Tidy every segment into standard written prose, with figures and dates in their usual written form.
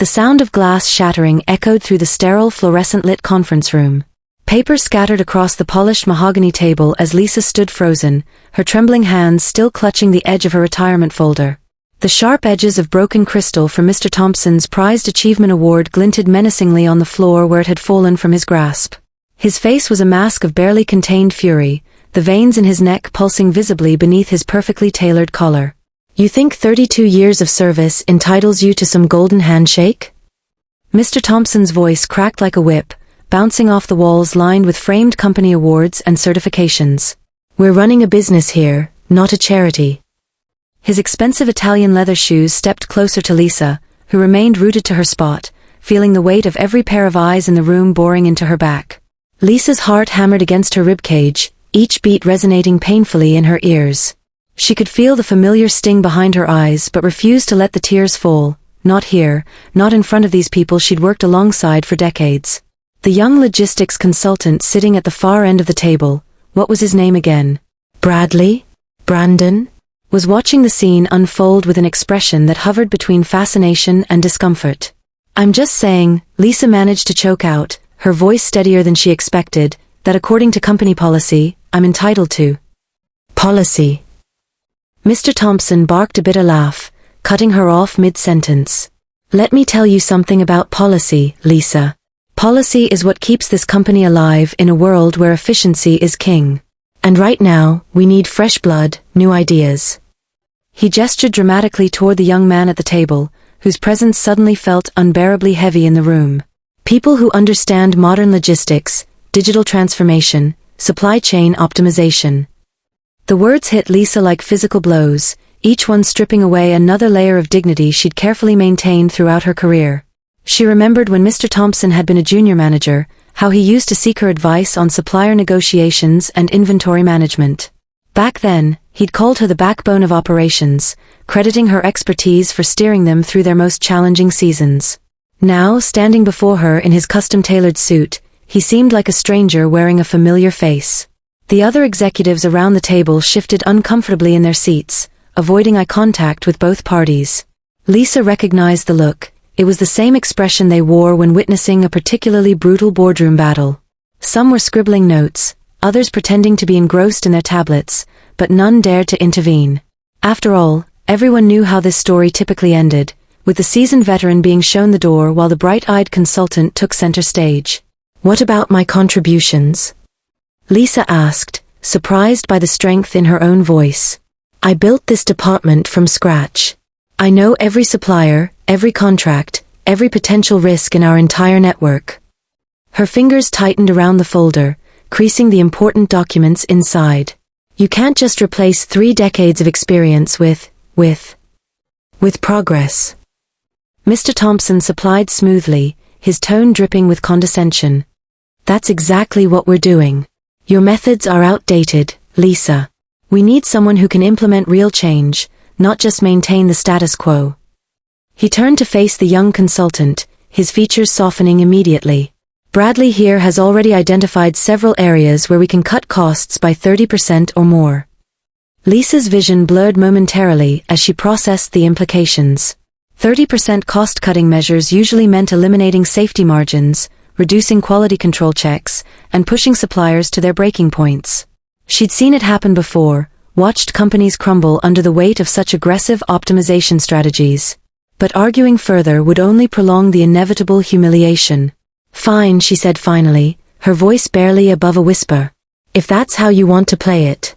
The sound of glass shattering echoed through the sterile fluorescent-lit conference room. Papers scattered across the polished mahogany table as Lisa stood frozen, her trembling hands still clutching the edge of her retirement folder. The sharp edges of broken crystal from Mr. Thompson's prized achievement award glinted menacingly on the floor where it had fallen from his grasp. His face was a mask of barely contained fury, the veins in his neck pulsing visibly beneath his perfectly tailored collar. "You think 32 years of service entitles you to some golden handshake?" Mr. Thompson's voice cracked like a whip, bouncing off the walls lined with framed company awards and certifications. "We're running a business here, not a charity." His expensive Italian leather shoes stepped closer to Lisa, who remained rooted to her spot, feeling the weight of every pair of eyes in the room boring into her back. Lisa's heart hammered against her ribcage, each beat resonating painfully in her ears. She could feel the familiar sting behind her eyes but refused to let the tears fall, not here, not in front of these people she'd worked alongside for decades. The young logistics consultant sitting at the far end of the table, what was his name again? Bradley? Brandon? Was watching the scene unfold with an expression that hovered between fascination and discomfort. "I'm just saying," Lisa managed to choke out, her voice steadier than she expected, "that according to company policy, I'm entitled to." "Policy?" Mr. Thompson barked a bitter laugh, cutting her off mid-sentence. "Let me tell you something about policy, Lisa. Policy is what keeps this company alive in a world where efficiency is king. And right now, we need fresh blood, new ideas." He gestured dramatically toward the young man at the table, whose presence suddenly felt unbearably heavy in the room. "People who understand modern logistics, digital transformation, supply chain optimization." The words hit Lisa like physical blows, each one stripping away another layer of dignity she'd carefully maintained throughout her career. She remembered when Mr. Thompson had been a junior manager, how he used to seek her advice on supplier negotiations and inventory management. Back then, he'd called her the backbone of operations, crediting her expertise for steering them through their most challenging seasons. Now, standing before her in his custom-tailored suit, he seemed like a stranger wearing a familiar face. The other executives around the table shifted uncomfortably in their seats, avoiding eye contact with both parties. Lisa recognized the look. It was the same expression they wore when witnessing a particularly brutal boardroom battle. Some were scribbling notes, others pretending to be engrossed in their tablets, but none dared to intervene. After all, everyone knew how this story typically ended, with the seasoned veteran being shown the door while the bright-eyed consultant took center stage. "What about my contributions?" Lisa asked, surprised by the strength in her own voice. "I built this department from scratch. I know every supplier, every contract, every potential risk in our entire network." Her fingers tightened around the folder, creasing the important documents inside. "You can't just replace 3 decades of experience with progress." Mr. Thompson supplied smoothly, his tone dripping with condescension. "That's exactly what we're doing. Your methods are outdated, Lisa. We need someone who can implement real change, not just maintain the status quo." He turned to face the young consultant, his features softening immediately. "Bradley here has already identified several areas where we can cut costs by 30% or more." Lisa's vision blurred momentarily as she processed the implications. 30% cost-cutting measures usually meant eliminating safety margins, reducing quality control checks, and pushing suppliers to their breaking points. She'd seen it happen before, watched companies crumble under the weight of such aggressive optimization strategies. But arguing further would only prolong the inevitable humiliation. "Fine," she said finally, her voice barely above a whisper. "If that's how you want to play it."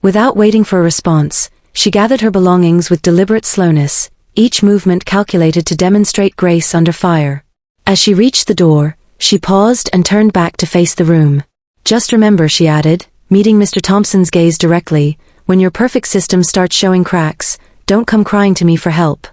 Without waiting for a response, she gathered her belongings with deliberate slowness, each movement calculated to demonstrate grace under fire. As she reached the door, she paused and turned back to face the room. "Just remember," she added, meeting Mr. Thompson's gaze directly, "when your perfect system starts showing cracks, don't come crying to me for help."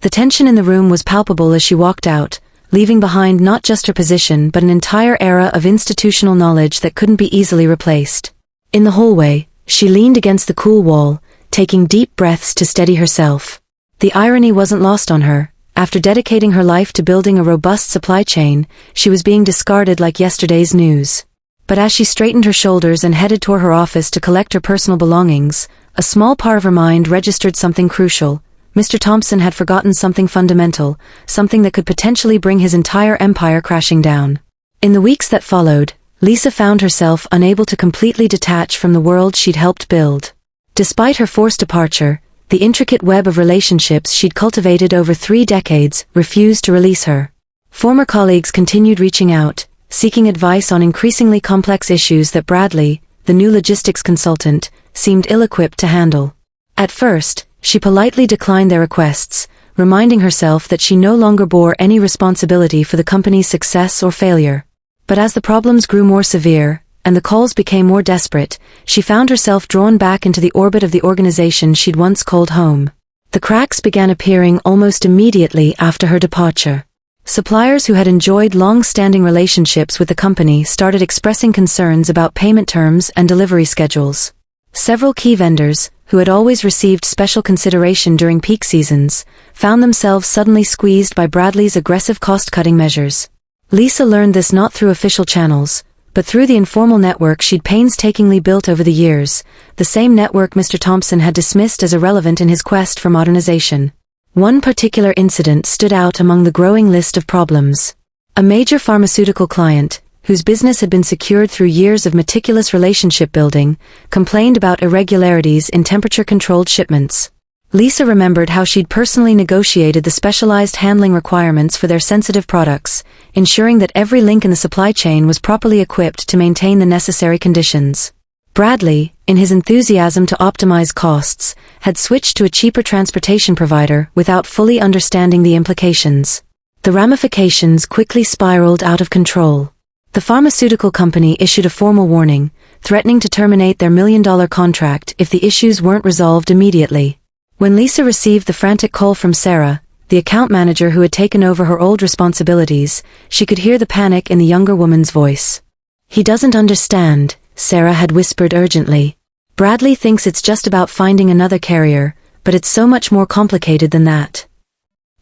The tension in the room was palpable as she walked out, leaving behind not just her position but an entire era of institutional knowledge that couldn't be easily replaced. In the hallway, she leaned against the cool wall, taking deep breaths to steady herself. The irony wasn't lost on her. After dedicating her life to building a robust supply chain, she was being discarded like yesterday's news. But as she straightened her shoulders and headed toward her office to collect her personal belongings, a small part of her mind registered something crucial. Mr. Thompson had forgotten something fundamental, something that could potentially bring his entire empire crashing down. In the weeks that followed, Lisa found herself unable to completely detach from the world she'd helped build. Despite her forced departure, the intricate web of relationships she'd cultivated over 3 decades refused to release her. Former colleagues continued reaching out, seeking advice on increasingly complex issues that Bradley, the new logistics consultant, seemed ill-equipped to handle. At first, she politely declined their requests, reminding herself that she no longer bore any responsibility for the company's success or failure. But as the problems grew more severe, and the calls became more desperate, she found herself drawn back into the orbit of the organization she'd once called home. The cracks began appearing almost immediately after her departure. Suppliers who had enjoyed long-standing relationships with the company started expressing concerns about payment terms and delivery schedules. Several key vendors, who had always received special consideration during peak seasons, found themselves suddenly squeezed by Bradley's aggressive cost-cutting measures. Lisa learned this not through official channels, but through the informal network she'd painstakingly built over the years, the same network Mr. Thompson had dismissed as irrelevant in his quest for modernization. One particular incident stood out among the growing list of problems. A major pharmaceutical client, whose business had been secured through years of meticulous relationship building, complained about irregularities in temperature-controlled shipments. Lisa remembered how she'd personally negotiated the specialized handling requirements for their sensitive products, ensuring that every link in the supply chain was properly equipped to maintain the necessary conditions. Bradley, in his enthusiasm to optimize costs, had switched to a cheaper transportation provider without fully understanding the implications. The ramifications quickly spiraled out of control. The pharmaceutical company issued a formal warning, threatening to terminate their $1 million contract if the issues weren't resolved immediately. When Lisa received the frantic call from Sarah, the account manager who had taken over her old responsibilities, she could hear the panic in the younger woman's voice. "He doesn't understand," Sarah had whispered urgently. "Bradley thinks it's just about finding another carrier, but it's so much more complicated than that."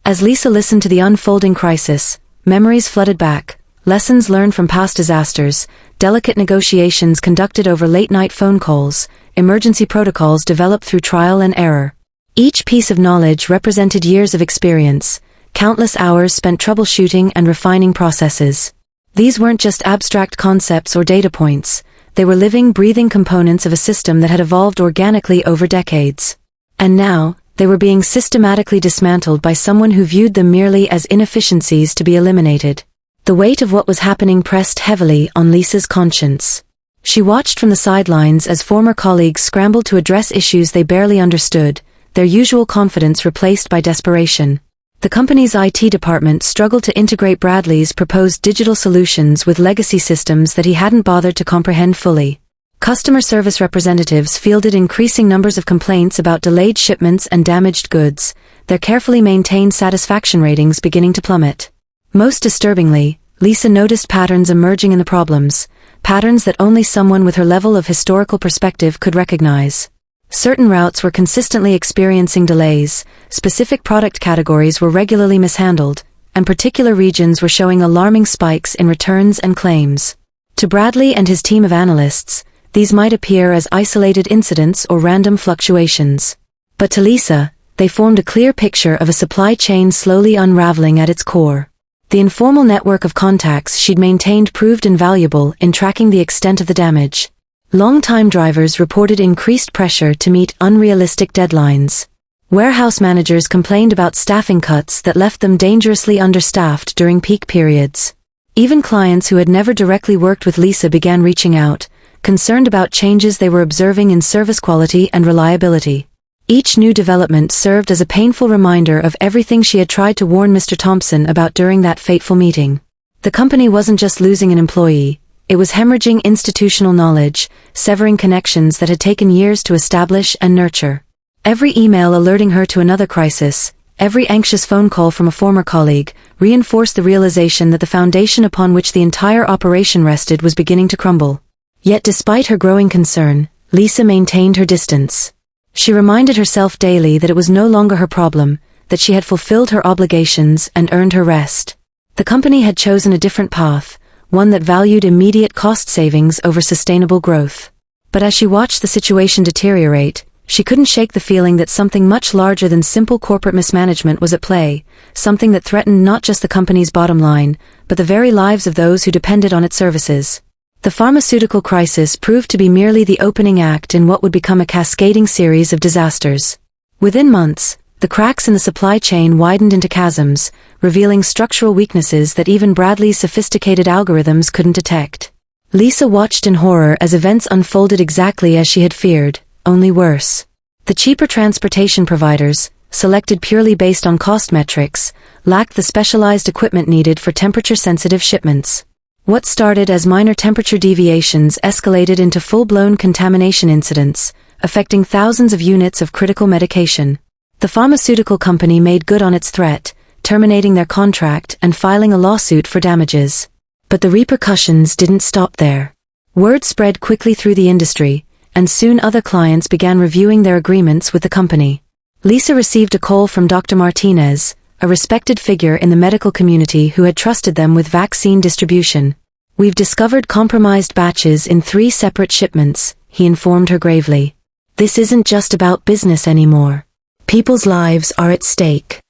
As Lisa listened to the unfolding crisis, memories flooded back, lessons learned from past disasters, delicate negotiations conducted over late-night phone calls, emergency protocols developed through trial and error. Each piece of knowledge represented years of experience, countless hours spent troubleshooting and refining processes. These weren't just abstract concepts or data points. They were living, breathing components of a system that had evolved organically over decades. And now, they were being systematically dismantled by someone who viewed them merely as inefficiencies to be eliminated. The weight of what was happening pressed heavily on Lisa's conscience. She watched from the sidelines as former colleagues scrambled to address issues they barely understood, their usual confidence replaced by desperation. The company's IT department struggled to integrate Bradley's proposed digital solutions with legacy systems that he hadn't bothered to comprehend fully. Customer service representatives fielded increasing numbers of complaints about delayed shipments and damaged goods, their carefully maintained satisfaction ratings beginning to plummet. Most disturbingly, Lisa noticed patterns emerging in the problems, patterns that only someone with her level of historical perspective could recognize. Certain routes were consistently experiencing delays, specific product categories were regularly mishandled, and particular regions were showing alarming spikes in returns and claims. To Bradley and his team of analysts, these might appear as isolated incidents or random fluctuations. But to Lisa, they formed a clear picture of a supply chain slowly unraveling at its core. The informal network of contacts she'd maintained proved invaluable in tracking the extent of the damage. Long-time drivers reported increased pressure to meet unrealistic deadlines. Warehouse managers complained about staffing cuts that left them dangerously understaffed during peak periods. Even clients who had never directly worked with Lisa began reaching out, concerned about changes they were observing in service quality and reliability. Each new development served as a painful reminder of everything she had tried to warn Mr. Thompson about during that fateful meeting. The company wasn't just losing an employee, it was hemorrhaging institutional knowledge, severing connections that had taken years to establish and nurture. Every email alerting her to another crisis, every anxious phone call from a former colleague, reinforced the realization that the foundation upon which the entire operation rested was beginning to crumble. Yet despite her growing concern, Lisa maintained her distance. She reminded herself daily that it was no longer her problem, that she had fulfilled her obligations and earned her rest. The company had chosen a different path, one that valued immediate cost savings over sustainable growth. But as she watched the situation deteriorate, She couldn't shake the feeling that something much larger than simple corporate mismanagement was at play, something that threatened not just the company's bottom line, but the very lives of those who depended on its services. The pharmaceutical crisis proved to be merely the opening act in what would become a cascading series of disasters. Within months, the cracks in the supply chain widened into chasms, revealing structural weaknesses that even Bradley's sophisticated algorithms couldn't detect. Lisa watched in horror as events unfolded exactly as she had feared, only worse. The cheaper transportation providers, selected purely based on cost metrics, lacked the specialized equipment needed for temperature-sensitive shipments. What started as minor temperature deviations escalated into full-blown contamination incidents, affecting thousands of units of critical medication. The pharmaceutical company made good on its threat, terminating their contract and filing a lawsuit for damages. But the repercussions didn't stop there. Word spread quickly through the industry, and soon other clients began reviewing their agreements with the company. Lisa received a call from Dr. Martinez, a respected figure in the medical community who had trusted them with vaccine distribution. "We've discovered compromised batches in 3 separate shipments," he informed her gravely. "This isn't just about business anymore. People's lives are at stake."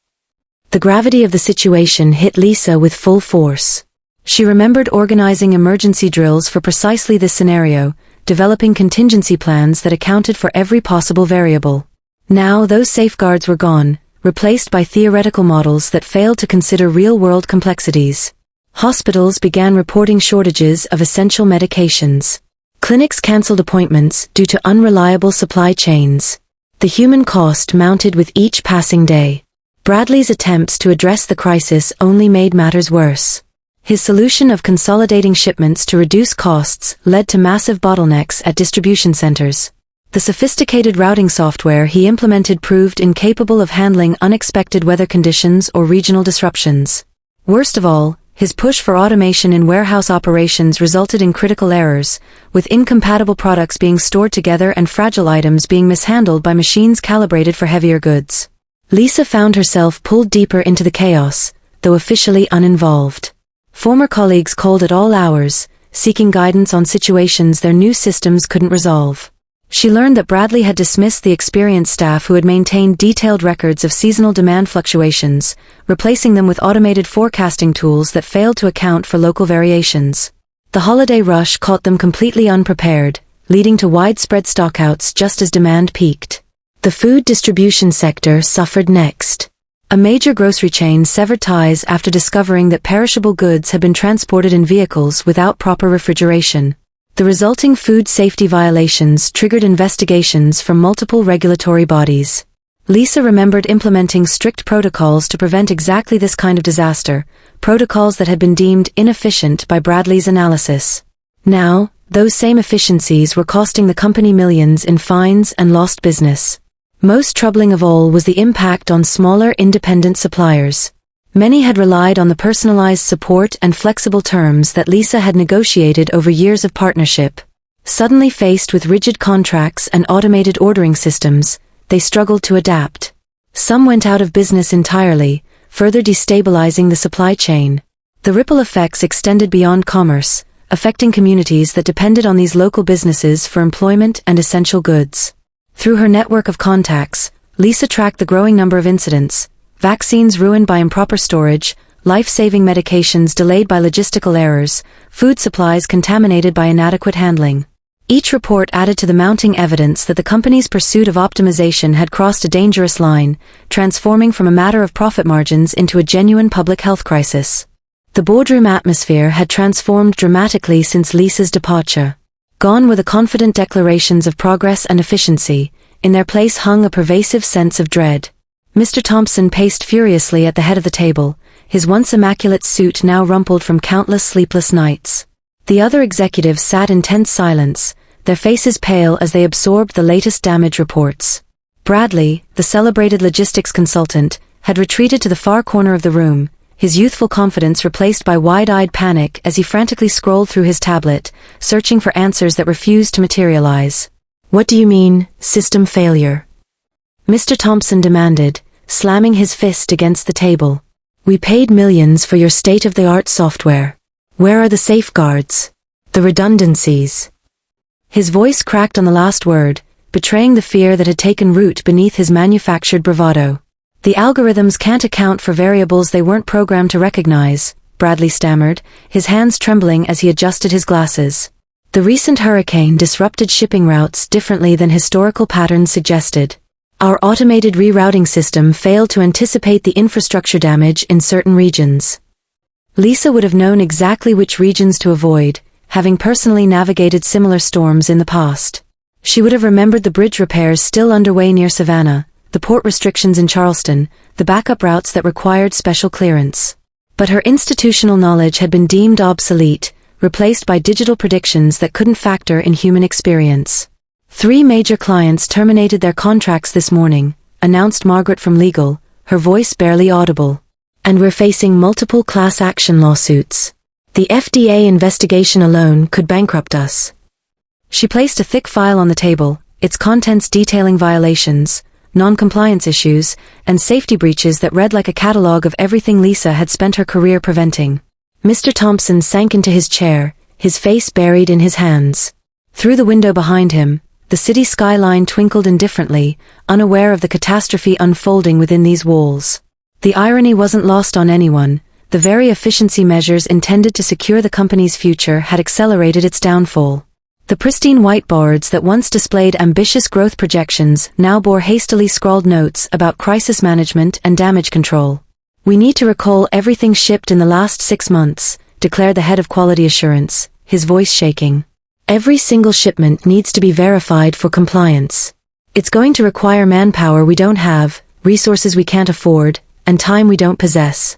The gravity of the situation hit Lisa with full force. She remembered organizing emergency drills for precisely this scenario, developing contingency plans that accounted for every possible variable. Now those safeguards were gone, replaced by theoretical models that failed to consider real-world complexities. Hospitals began reporting shortages of essential medications. Clinics canceled appointments due to unreliable supply chains. The human cost mounted with each passing day. Bradley's attempts to address the crisis only made matters worse. His solution of consolidating shipments to reduce costs led to massive bottlenecks at distribution centers. The sophisticated routing software he implemented proved incapable of handling unexpected weather conditions or regional disruptions. Worst of all, his push for automation in warehouse operations resulted in critical errors, with incompatible products being stored together and fragile items being mishandled by machines calibrated for heavier goods. Lisa found herself pulled deeper into the chaos, though officially uninvolved. Former colleagues called at all hours, seeking guidance on situations their new systems couldn't resolve. She learned that Bradley had dismissed the experienced staff who had maintained detailed records of seasonal demand fluctuations, replacing them with automated forecasting tools that failed to account for local variations. The holiday rush caught them completely unprepared, leading to widespread stockouts just as demand peaked. The food distribution sector suffered next. A major grocery chain severed ties after discovering that perishable goods had been transported in vehicles without proper refrigeration. The resulting food safety violations triggered investigations from multiple regulatory bodies. Lisa remembered implementing strict protocols to prevent exactly this kind of disaster, protocols that had been deemed inefficient by Bradley's analysis. Now, those same efficiencies were costing the company millions in fines and lost business. Most troubling of all was the impact on smaller independent suppliers. Many had relied on the personalized support and flexible terms that Lisa had negotiated over years of partnership. Suddenly faced with rigid contracts and automated ordering systems, they struggled to adapt. Some went out of business entirely, further destabilizing the supply chain. The ripple effects extended beyond commerce, affecting communities that depended on these local businesses for employment and essential goods. Through her network of contacts, Lisa tracked the growing number of incidents: vaccines ruined by improper storage, life-saving medications delayed by logistical errors, food supplies contaminated by inadequate handling. Each report added to the mounting evidence that the company's pursuit of optimization had crossed a dangerous line, transforming from a matter of profit margins into a genuine public health crisis. The boardroom atmosphere had transformed dramatically since Lisa's departure. Gone were the confident declarations of progress and efficiency. In their place hung a pervasive sense of dread. Mr. Thompson paced furiously at the head of the table, his once immaculate suit now rumpled from countless sleepless nights. The other executives sat in tense silence, their faces pale as they absorbed the latest damage reports. Bradley, the celebrated logistics consultant, had retreated to the far corner of the room, his youthful confidence replaced by wide-eyed panic as he frantically scrolled through his tablet, searching for answers that refused to materialize. "What do you mean, system failure?" Mr. Thompson demanded, slamming his fist against the table. "We paid millions for your state-of-the-art software. Where are the safeguards? The redundancies?" His voice cracked on the last word, betraying the fear that had taken root beneath his manufactured bravado. "The algorithms can't account for variables they weren't programmed to recognize," Bradley stammered, his hands trembling as he adjusted his glasses. "The recent hurricane disrupted shipping routes differently than historical patterns suggested. Our automated rerouting system failed to anticipate the infrastructure damage in certain regions." Lisa would have known exactly which regions to avoid, having personally navigated similar storms in the past. She would have remembered the bridge repairs still underway near Savannah, the port restrictions in Charleston, the backup routes that required special clearance. But her institutional knowledge had been deemed obsolete, replaced by digital predictions that couldn't factor in human experience. "3 major clients terminated their contracts this morning," announced Margaret from legal, her voice barely audible. "And we're facing multiple class action lawsuits. The FDA investigation alone could bankrupt us." She placed a thick file on the table, its contents detailing violations, non-compliance issues, and safety breaches that read like a catalogue of everything Lisa had spent her career preventing. Mr. Thompson sank into his chair, his face buried in his hands. Through the window behind him, the city skyline twinkled indifferently, unaware of the catastrophe unfolding within these walls. The irony wasn't lost on anyone. The very efficiency measures intended to secure the company's future had accelerated its downfall. The pristine whiteboards that once displayed ambitious growth projections now bore hastily scrawled notes about crisis management and damage control. "We need to recall everything shipped in the last 6 months, declared the head of quality assurance, his voice shaking. "Every single shipment needs to be verified for compliance. It's going to require manpower we don't have, resources we can't afford, and time we don't possess."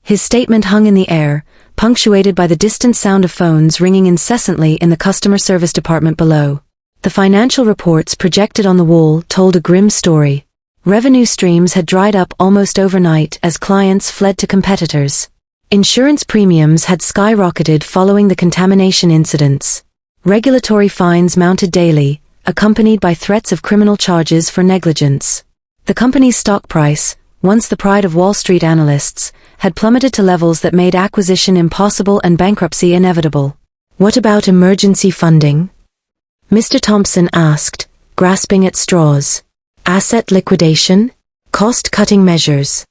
His statement hung in the air, punctuated by the distant sound of phones ringing incessantly in the customer service department below. The financial reports projected on the wall told a grim story. Revenue streams had dried up almost overnight as clients fled to competitors. Insurance premiums had skyrocketed following the contamination incidents. Regulatory fines mounted daily, accompanied by threats of criminal charges for negligence. The company's stock price, once the pride of Wall Street analysts, had plummeted to levels that made acquisition impossible and bankruptcy inevitable. "What about emergency funding?" Mr. Thompson asked, grasping at straws. "Asset liquidation? Cost-cutting measures?"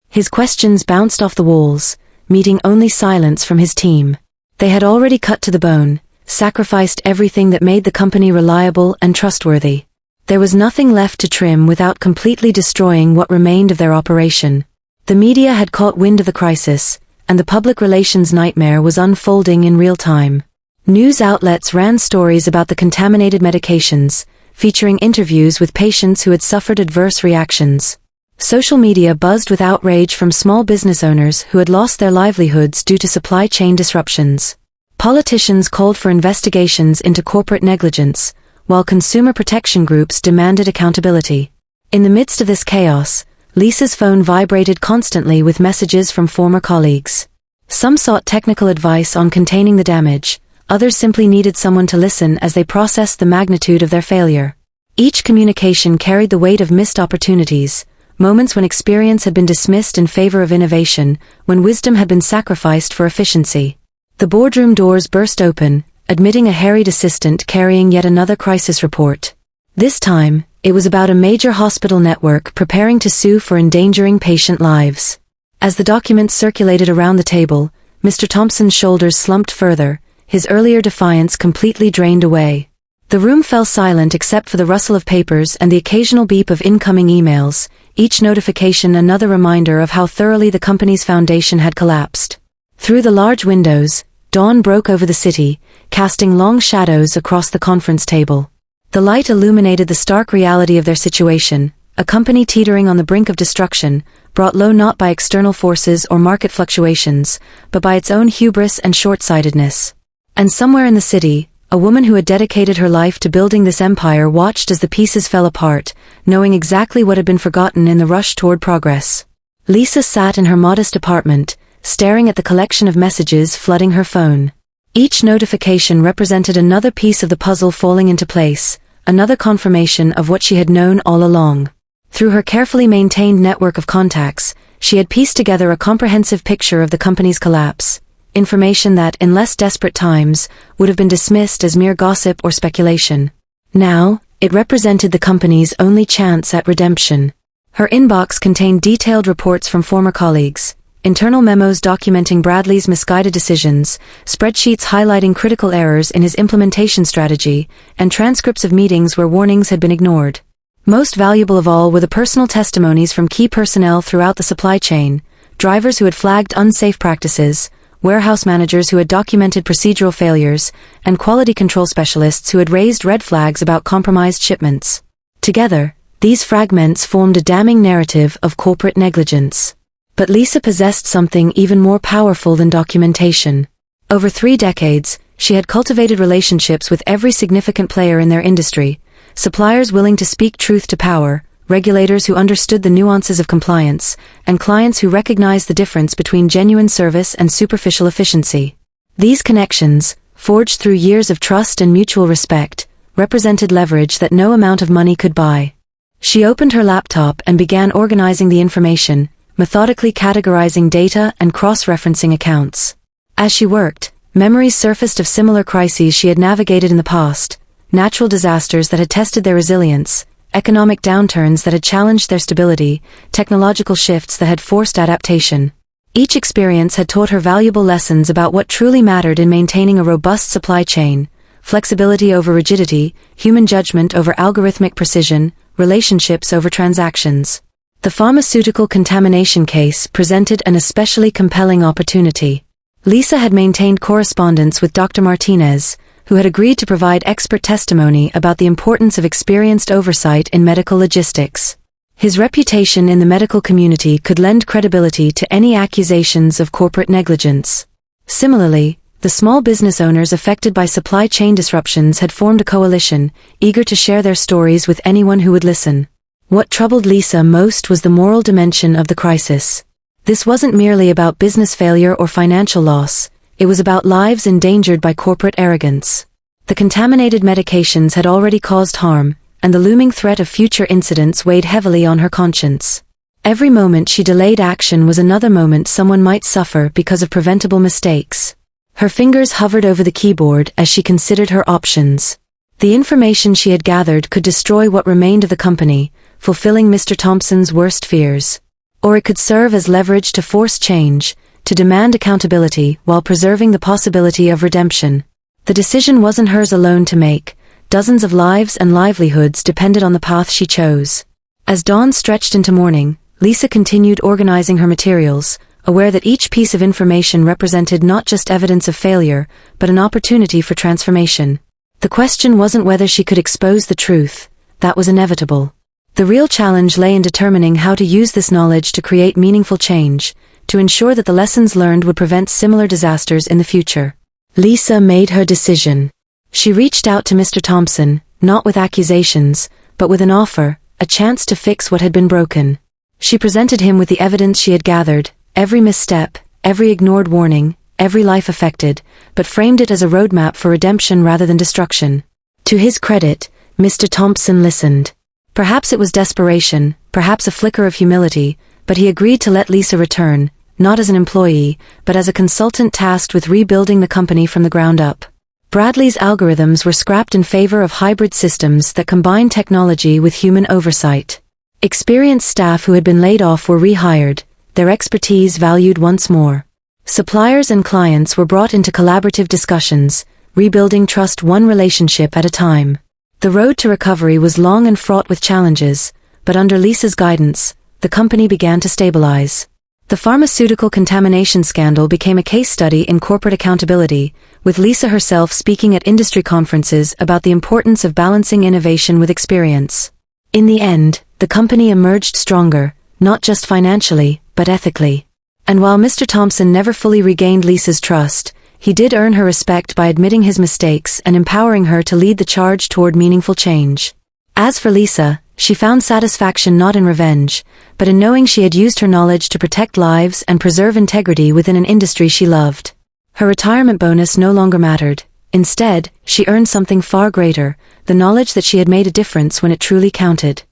His questions bounced off the walls, meeting only silence from his team. They had already cut to the bone, sacrificed everything that made the company reliable and trustworthy. There was nothing left to trim without completely destroying what remained of their operation. The media had caught wind of the crisis, and the public relations nightmare was unfolding in real time. News outlets ran stories about the contaminated medications, featuring interviews with patients who had suffered adverse reactions. Social media buzzed with outrage from small business owners who had lost their livelihoods due to supply chain disruptions. Politicians called for investigations into corporate negligence, while consumer protection groups demanded accountability. In the midst of this chaos, Lisa's phone vibrated constantly with messages from former colleagues. Some sought technical advice on containing the damage, others simply needed someone to listen as they processed the magnitude of their failure. Each communication carried the weight of missed opportunities, moments when experience had been dismissed in favor of innovation, when wisdom had been sacrificed for efficiency. The boardroom doors burst open, admitting a harried assistant carrying yet another crisis report. This time, it was about a major hospital network preparing to sue for endangering patient lives. As the documents circulated around the table, Mr. Thompson's shoulders slumped further, his earlier defiance completely drained away. The room fell silent except for the rustle of papers and the occasional beep of incoming emails, each notification another reminder of how thoroughly the company's foundation had collapsed. Through the large windows, dawn broke over the city, casting long shadows across the conference table. The light illuminated the stark reality of their situation, a company teetering on the brink of destruction, brought low not by external forces or market fluctuations, but by its own hubris and short-sightedness. And somewhere in the city, a woman who had dedicated her life to building this empire watched as the pieces fell apart, knowing exactly what had been forgotten in the rush toward progress. Lisa sat in her modest apartment, staring at the collection of messages flooding her phone. Each notification represented another piece of the puzzle falling into place, another confirmation of what she had known all along. Through her carefully maintained network of contacts, she had pieced together a comprehensive picture of the company's collapse, information that, in less desperate times, would have been dismissed as mere gossip or speculation. Now, It represented the company's only chance at redemption. Her inbox contained detailed reports from former colleagues, internal memos documenting Bradley's misguided decisions, spreadsheets highlighting critical errors in his implementation strategy, and transcripts of meetings where warnings had been ignored. Most valuable of all were the personal testimonies from key personnel throughout the supply chain, drivers who had flagged unsafe practices, warehouse managers who had documented procedural failures, and quality control specialists who had raised red flags about compromised shipments. Together, these fragments formed a damning narrative of corporate negligence. But Lisa possessed something even more powerful than documentation. Over 3 decades, she had cultivated relationships with every significant player in their industry, suppliers willing to speak truth to power, regulators who understood the nuances of compliance, and clients who recognized the difference between genuine service and superficial efficiency. These connections, forged through years of trust and mutual respect, represented leverage that no amount of money could buy. She opened her laptop and began organizing the information, methodically categorizing data and cross-referencing accounts. As she worked, memories surfaced of similar crises she had navigated in the past, natural disasters that had tested their resilience, economic downturns that had challenged their stability, technological shifts that had forced adaptation. Each experience had taught her valuable lessons about what truly mattered in maintaining a robust supply chain: flexibility over rigidity, human judgment over algorithmic precision, relationships over transactions. The pharmaceutical contamination case presented an especially compelling opportunity. Lisa had maintained correspondence with Dr. Martinez, who had agreed to provide expert testimony about the importance of experienced oversight in medical logistics. His reputation in the medical community could lend credibility to any accusations of corporate negligence. Similarly, the small business owners affected by supply chain disruptions had formed a coalition, eager to share their stories with anyone who would listen. What troubled Lisa most was the moral dimension of the crisis. This wasn't merely about business failure or financial loss, it was about lives endangered by corporate arrogance. The contaminated medications had already caused harm, and the looming threat of future incidents weighed heavily on her conscience. Every moment she delayed action was another moment someone might suffer because of preventable mistakes. Her fingers hovered over the keyboard as she considered her options. The information she had gathered could destroy what remained of the company, fulfilling Mr. Thompson's worst fears. Or it could serve as leverage to force change, to demand accountability while preserving the possibility of redemption. The decision wasn't hers alone to make. Dozens of lives and livelihoods depended on the path she chose. As dawn stretched into morning, Lisa continued organizing her materials, aware that each piece of information represented not just evidence of failure, but an opportunity for transformation. The question wasn't whether she could expose the truth. That was inevitable. The real challenge lay in determining how to use this knowledge to create meaningful change, to ensure that the lessons learned would prevent similar disasters in the future. Lisa made her decision. She reached out to Mr. Thompson, not with accusations, but with an offer, a chance to fix what had been broken. She presented him with the evidence she had gathered, every misstep, every ignored warning, every life affected, but framed it as a roadmap for redemption rather than destruction. To his credit, Mr. Thompson listened. Perhaps it was desperation, perhaps a flicker of humility, but he agreed to let Lisa return, not as an employee, but as a consultant tasked with rebuilding the company from the ground up. Bradley's algorithms were scrapped in favor of hybrid systems that combine technology with human oversight. Experienced staff who had been laid off were rehired, their expertise valued once more. Suppliers and clients were brought into collaborative discussions, rebuilding trust one relationship at a time. The road to recovery was long and fraught with challenges, but under Lisa's guidance, the company began to stabilize. The pharmaceutical contamination scandal became a case study in corporate accountability, with Lisa herself speaking at industry conferences about the importance of balancing innovation with experience. In the end, the company emerged stronger, not just financially, but ethically. And while Mr. Thompson never fully regained Lisa's trust, he did earn her respect by admitting his mistakes and empowering her to lead the charge toward meaningful change. As for Lisa, she found satisfaction not in revenge, but in knowing she had used her knowledge to protect lives and preserve integrity within an industry she loved. Her retirement bonus no longer mattered. Instead, she earned something far greater, the knowledge that she had made a difference when it truly counted.